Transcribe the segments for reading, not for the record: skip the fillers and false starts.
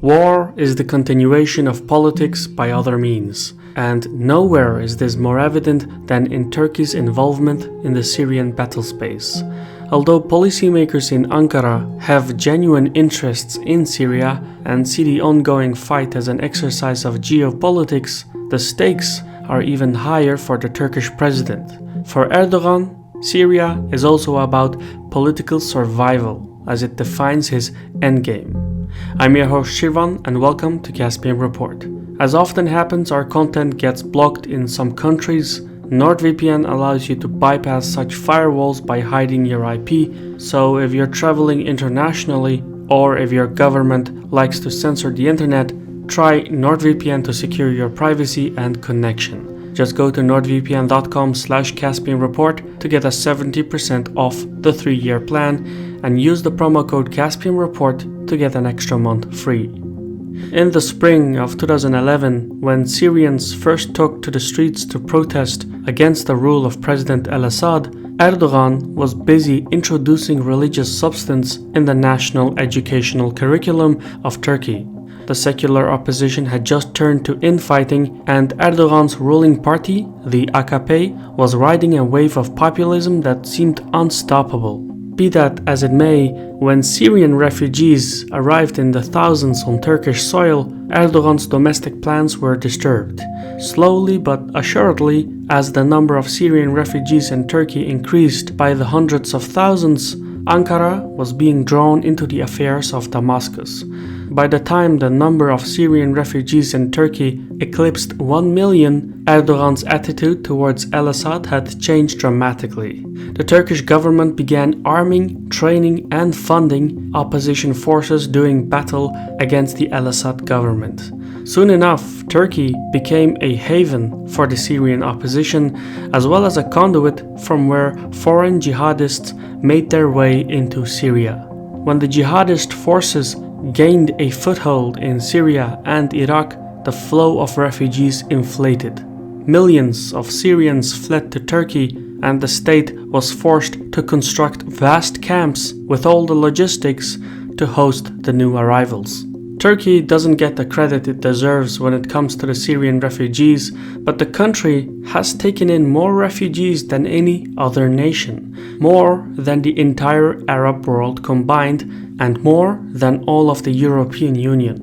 War is the continuation of politics by other means, and nowhere is this more evident than in Turkey's involvement in the Syrian battlespace. Although policymakers in Ankara have genuine interests in Syria and see the ongoing fight as an exercise of geopolitics, the stakes are even higher for the Turkish president. For Erdogan, Syria is also about political survival, as it defines his endgame. I'm your host Shirvan and welcome to Caspian Report. As often happens, our content gets blocked in some countries. NordVPN allows you to bypass such firewalls by hiding your IP, so if you're traveling internationally or if your government likes to censor the internet, try NordVPN to secure your privacy and connection. Just go to nordvpn.com/CaspianReport to get a 70% off the 3-year plan and use the promo code CaspianReport to get an extra month free. In the spring of 2011, when Syrians first took to the streets to protest against the rule of President al-Assad, Erdogan was busy introducing religious substance in the national educational curriculum of Turkey. The secular opposition had just turned to infighting, and Erdogan's ruling party, the AKP, was riding a wave of populism that seemed unstoppable. Be that as it may, when Syrian refugees arrived in the thousands on Turkish soil, Erdogan's domestic plans were disturbed. Slowly but assuredly, as the number of Syrian refugees in Turkey increased by the hundreds of thousands, Ankara was being drawn into the affairs of Damascus. By the time the number of Syrian refugees in Turkey eclipsed 1 million, Erdogan's attitude towards al-Assad had changed dramatically. The Turkish government began arming, training and funding opposition forces doing battle against the al-Assad government. Soon enough, Turkey became a haven for the Syrian opposition, as well as a conduit from where foreign jihadists made their way into Syria. When the jihadist forces gained a foothold in Syria and Iraq, the flow of refugees inflated. Millions of Syrians fled to Turkey, and the state was forced to construct vast camps with all the logistics to host the new arrivals. Turkey doesn't get the credit it deserves when it comes to the Syrian refugees, but the country has taken in more refugees than any other nation, more than the entire Arab world combined, and more than all of the European Union.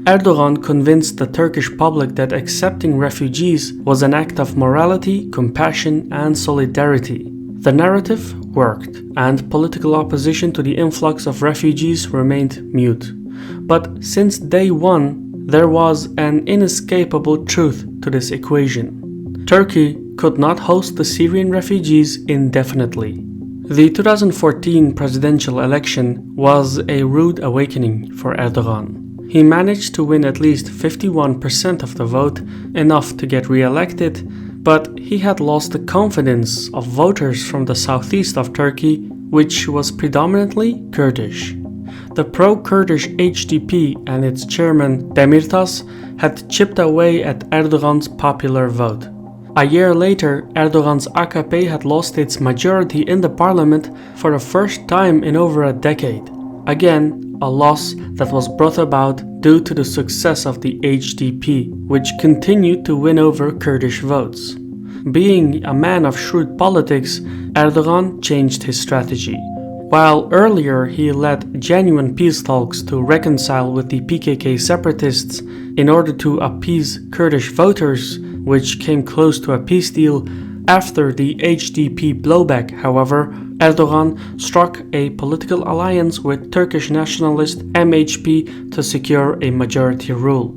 Erdogan convinced the Turkish public that accepting refugees was an act of morality, compassion, and solidarity. The narrative worked, and political opposition to the influx of refugees remained mute. But since day one, there was an inescapable truth to this equation. Turkey could not host the Syrian refugees indefinitely. The 2014 presidential election was a rude awakening for Erdogan. He managed to win at least 51% of the vote, enough to get re-elected, but he had lost the confidence of voters from the southeast of Turkey, which was predominantly Kurdish. The pro-Kurdish HDP and its chairman Demirtas had chipped away at Erdogan's popular vote. A year later, Erdogan's AKP had lost its majority in the parliament for the first time in over a decade. Again, a loss that was brought about due to the success of the HDP, which continued to win over Kurdish votes. Being a man of shrewd politics, Erdogan changed his strategy. While earlier he led genuine peace talks to reconcile with the PKK separatists in order to appease Kurdish voters, which came close to a peace deal, after the HDP blowback, however, Erdogan struck a political alliance with Turkish nationalist MHP to secure a majority rule.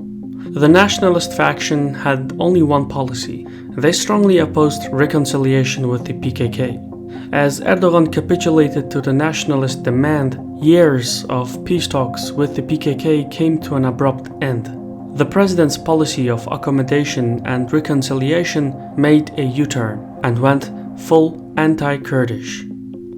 The nationalist faction had only one policy. They strongly opposed reconciliation with the PKK. As Erdogan capitulated to the nationalist demand, years of peace talks with the PKK came to an abrupt end. The president's policy of accommodation and reconciliation made a U-turn and went full anti-Kurdish.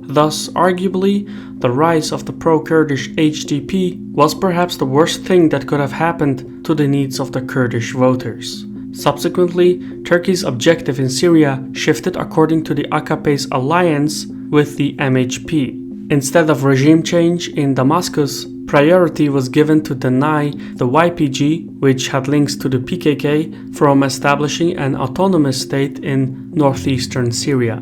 Thus, arguably, the rise of the pro-Kurdish HDP was perhaps the worst thing that could have happened to the needs of the Kurdish voters. Subsequently, Turkey's objective in Syria shifted according to the AKP's alliance with the MHP. Instead of regime change in Damascus, priority was given to deny the YPG, which had links to the PKK, from establishing an autonomous state in northeastern Syria.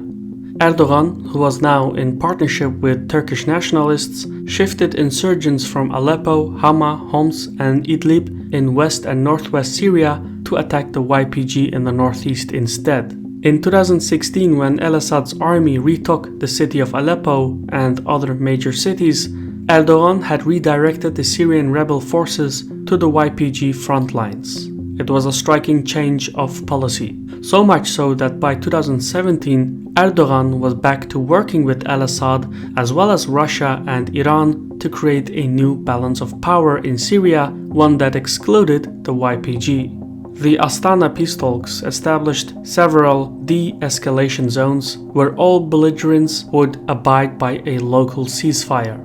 Erdogan, who was now in partnership with Turkish nationalists, shifted insurgents from Aleppo, Hama, Homs, and Idlib in west and northwest Syria to attack the YPG in the northeast instead. In 2016, when al-Assad's army retook the city of Aleppo and other major cities, Erdogan had redirected the Syrian rebel forces to the YPG front lines. It was a striking change of policy, so much so that by 2017, Erdogan was back to working with al-Assad as well as Russia and Iran to create a new balance of power in Syria, one that excluded the YPG. The Astana peace talks established several de-escalation zones where all belligerents would abide by a local ceasefire.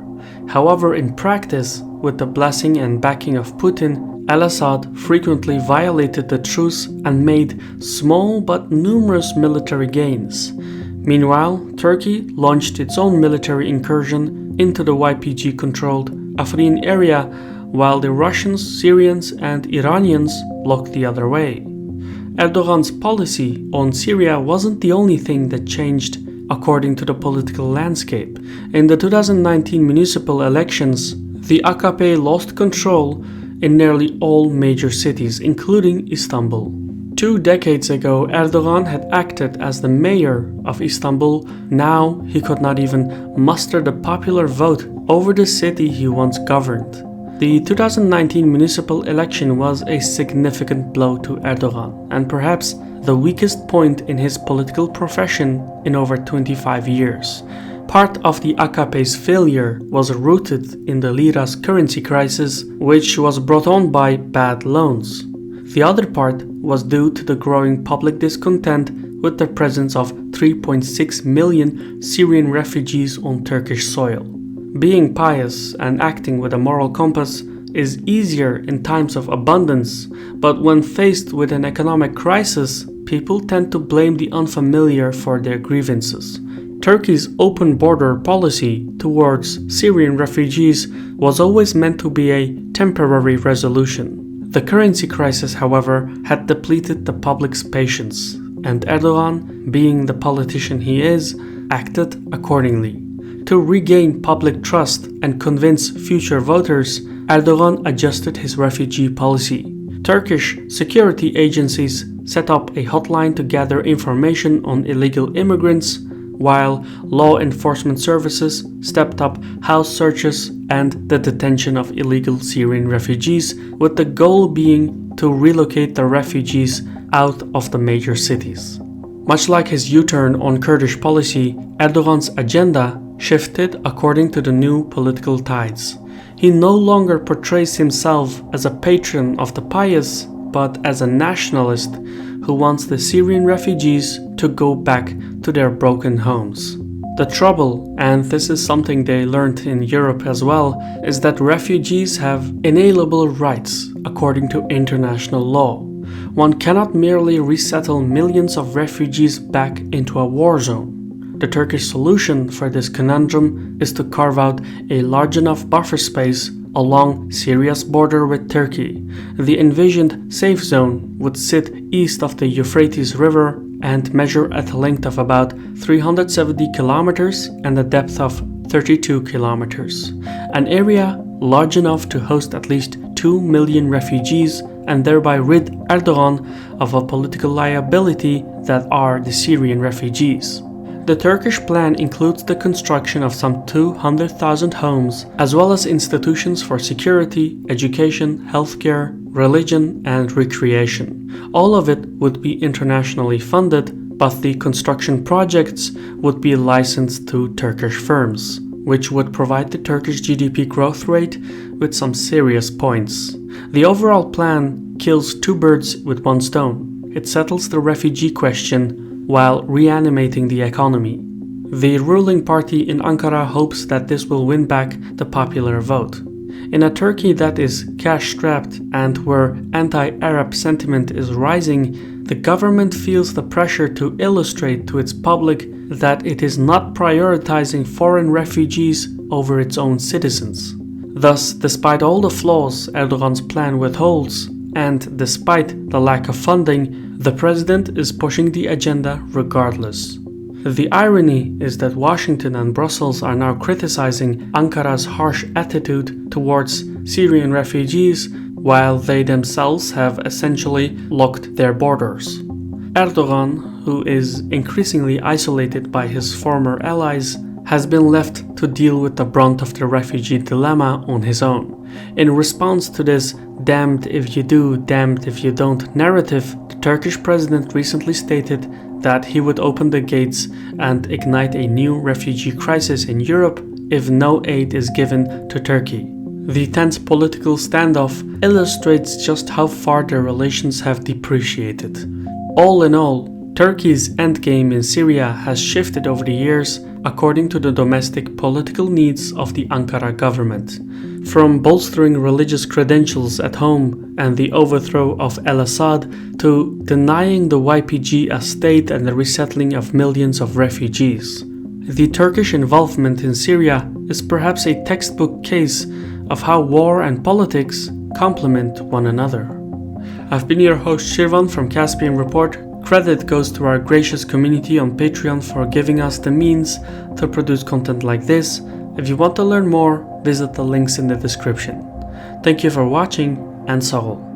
However, in practice, with the blessing and backing of Putin, al-Assad frequently violated the truce and made small but numerous military gains. Meanwhile, Turkey launched its own military incursion into the YPG-controlled Afrin area, while the Russians, Syrians, and Iranians looked the other way. Erdogan's policy on Syria wasn't the only thing that changed according to the political landscape. In the 2019 municipal elections, the AKP lost control in nearly all major cities, including Istanbul. 2 decades ago, Erdogan had acted as the mayor of Istanbul. Now he could not even muster the popular vote over the city he once governed. The 2019 municipal election was a significant blow to Erdogan, and perhaps the weakest point in his political profession in over 25 years. Part of the AKP's failure was rooted in the lira's currency crisis, which was brought on by bad loans. The other part was due to the growing public discontent with the presence of 3.6 million Syrian refugees on Turkish soil. Being pious and acting with a moral compass is easier in times of abundance, but when faced with an economic crisis, people tend to blame the unfamiliar for their grievances. Turkey's open border policy towards Syrian refugees was always meant to be a temporary resolution. The currency crisis, however, had depleted the public's patience, and Erdogan, being the politician he is, acted accordingly. To regain public trust and convince future voters, Erdogan adjusted his refugee policy. Turkish security agencies set up a hotline to gather information on illegal immigrants, while law enforcement services stepped up house searches and the detention of illegal Syrian refugees, with the goal being to relocate the refugees out of the major cities. Much like his U-turn on Kurdish policy, Erdogan's agenda shifted according to the new political tides. He no longer portrays himself as a patron of the pious, but as a nationalist who wants the Syrian refugees to go back to their broken homes. The trouble, and this is something they learned in Europe as well, is that refugees have inalienable rights according to international law. One cannot merely resettle millions of refugees back into a war zone. The Turkish solution for this conundrum is to carve out a large enough buffer space along Syria's border with Turkey. The envisioned safe zone would sit east of the Euphrates River and measure at a length of about 370 kilometers and a depth of 32 kilometers. An area large enough to host at least 2 million refugees and thereby rid Erdogan of a political liability that are the Syrian refugees. The Turkish plan includes the construction of some 200,000 homes, as well as institutions for security, education, healthcare, religion, and recreation. All of it would be internationally funded, but the construction projects would be licensed to Turkish firms, which would provide the Turkish GDP growth rate with some serious points. The overall plan kills 2 birds with 1 stone. It settles the refugee question while reanimating the economy. The ruling party in Ankara hopes that this will win back the popular vote. In a Turkey that is cash-strapped and where anti-Arab sentiment is rising, the government feels the pressure to illustrate to its public that it is not prioritizing foreign refugees over its own citizens. Thus, despite all the flaws Erdogan's plan withholds, and despite the lack of funding, the president is pushing the agenda regardless. The irony is that Washington and Brussels are now criticizing Ankara's harsh attitude towards Syrian refugees, while they themselves have essentially locked their borders. Erdogan, who is increasingly isolated by his former allies, has been left to deal with the brunt of the refugee dilemma on his own. In response to this damned if you do, damned if you don't narrative, the Turkish president recently stated that he would open the gates and ignite a new refugee crisis in Europe if no aid is given to Turkey. The tense political standoff illustrates just how far their relations have depreciated. All in all, Turkey's endgame in Syria has shifted over the years according to the domestic political needs of the Ankara government. From bolstering religious credentials at home and the overthrow of al-Assad to denying the YPG a state and the resettling of millions of refugees. The Turkish involvement in Syria is perhaps a textbook case of how war and politics complement one another. I've been your host Shirvan from Caspian Report. Credit goes to our gracious community on Patreon for giving us the means to produce content like this. If you want to learn more, visit the links in the description. Thank you for watching, and sağ ol.